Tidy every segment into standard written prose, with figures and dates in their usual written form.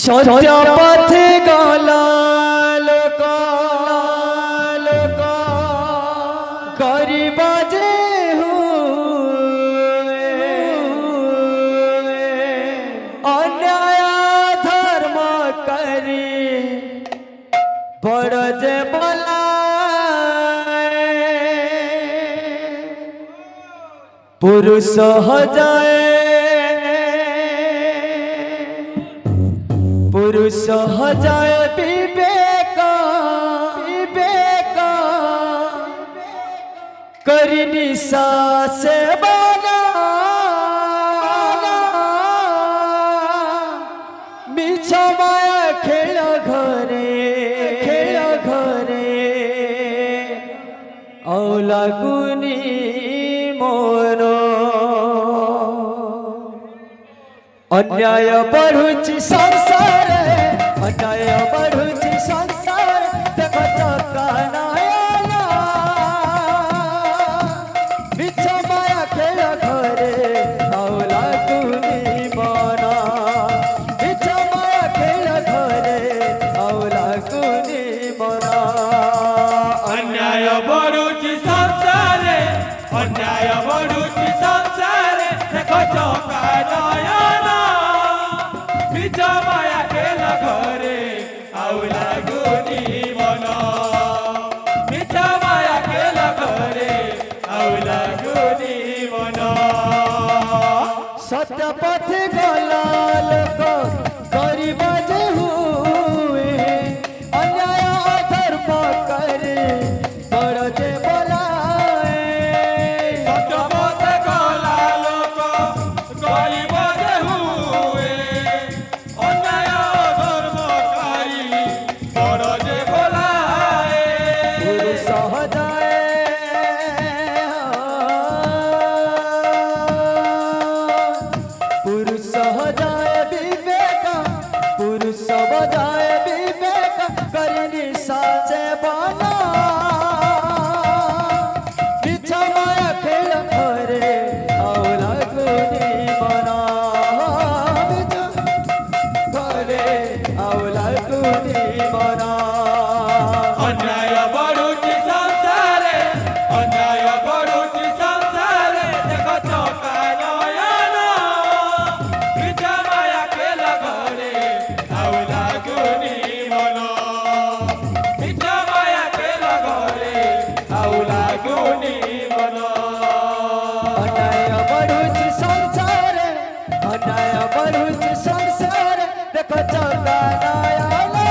সত্য পথে গলা লোক গরিব যে অন্যায় ধর্ম করি বড় যে বলায় পুরুষ যায় পুরুষ যায় বিবেক করি নিঃশ্বাস বানা মিছ মায়া খেল ঘরে লাগুনি মোর अन्याय बढ़ुची संसार अन्याय बढ़ुची संसार देखो चक्का नयना बिछ माया खेल घरे औला तुनी मना बिछ माया खेल घरे औला तुनी मना अन्याय बढ़ुची संसार अन्याय बढ़ुची संसार देखो चक्का नयना माया खेल घरे आउला गुनी मन मिछ माया खेल घरे आउला गुनी मन सत्य पथ गला लोक गरीब जे हुए अन्याय अधर्म करे बड़ जे बोलाए सत्य पथ गला लोक गरीब जे हुए अन्याय धर्म करी बड़ जे बोलाए पुरुष जाए पुरुष जाए विवेक पुरुष जाए विवेक करनी साचे बना बिछ माया खेल घरे औला गुनी मना बिछ घरे औला गुनी मना अन्याय बढ़ुची संसारे अन्याय बढ़ुची संसारे देखो चौका नयना बिछ माया खेल घरे आउला गुनी मन बिछ माया खेल घरे आउला गुनी मन अन्याय बढ़ुची संसार अन्याय बढ़ुची संसार देखो चौका नयना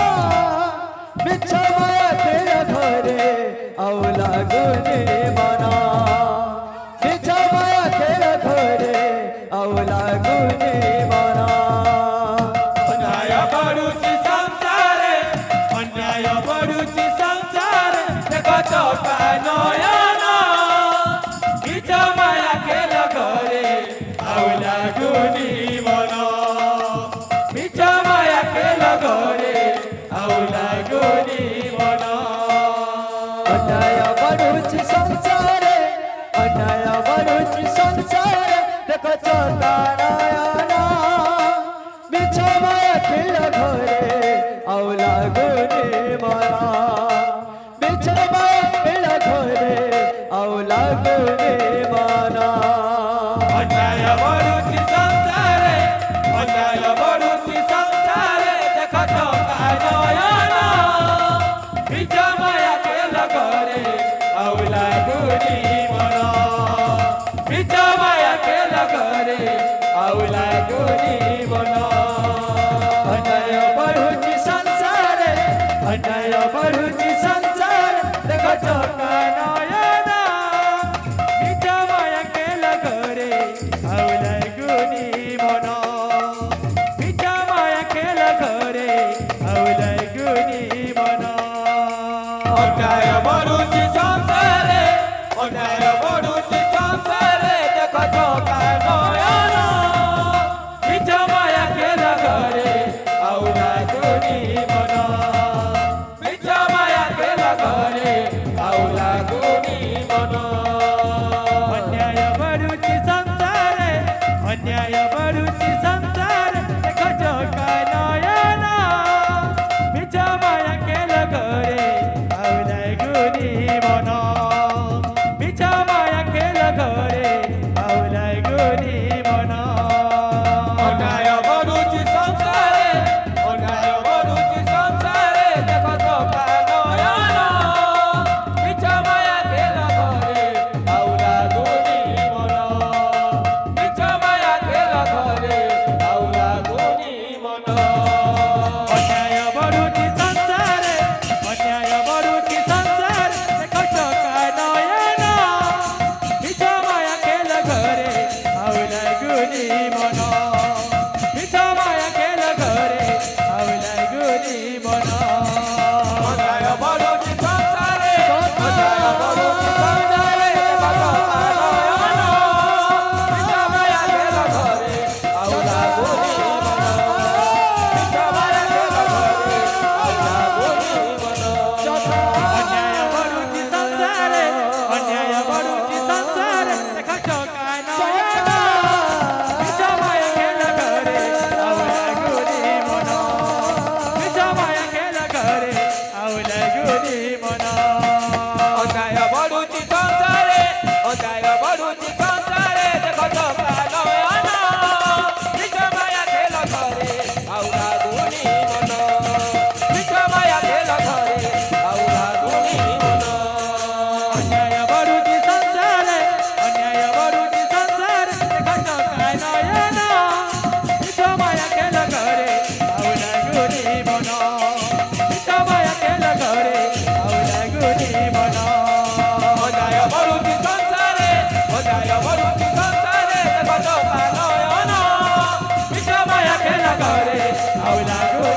बिछ माया खेल घरे औला गुनी मना बिछ माया खेल घरे औला गुनी मना अन्याय बढ़ुची संसारे अन्याय बढ़ुची संसारे देखो चौका नयना बिछ माया खेल घरे आउला गुनी मन बिछ माया खेल घरे आउला गुनी मन अन्याय बढ़ुची संसार अन्याय बढ़ुची संसार देखो चौका नयना बिछ माया खेल घरे औला गुनी मना बिछ माया खेल घरे औला गुनी मना अन्याय बढ़ुची संसारे अन्याय बढ़ुची संसारे देखो चौका नयना बिछ माया खेल घरे आउला गुनी मन बिछ माया खेल घरे आउला गुनी मन अन्याय बढ़ुची संसार अन्याय बढ़ुची संसार देखो चौका नयना बिछ माया खेल घरे आउला गुनी मन बिछ माया खेल घरे आउला गुनी मन अन्याय बढ़ुची संसारे अन्याय बढ़ुची संसारे देखो चौका नयना बिछ माया खेल घरे आउला गुनी मन बिछ माया खेल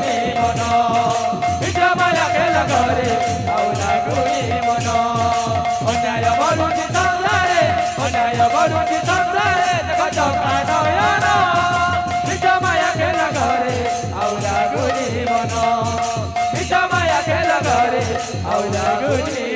ଲାଗୁନି ମନ ମିଛ ମାୟା ଖେଳ ଘରେ ଆଉ ଲାଗୁନି ମନ ଅନ୍ୟାୟ ବଢୁଛି ସଂସାରେ ଅନ୍ୟାୟ ବଢୁଛି ସଂସାରେ ଦେଖ ଚକା ନୟନ ମିଛ ମାୟା ଖେଳ ଘରେ ଆଉ ଲାଗୁନି ମନ ମିଛ ମାୟା ଖେଳ ଘରେ ଆଉ ଲାଗୁନି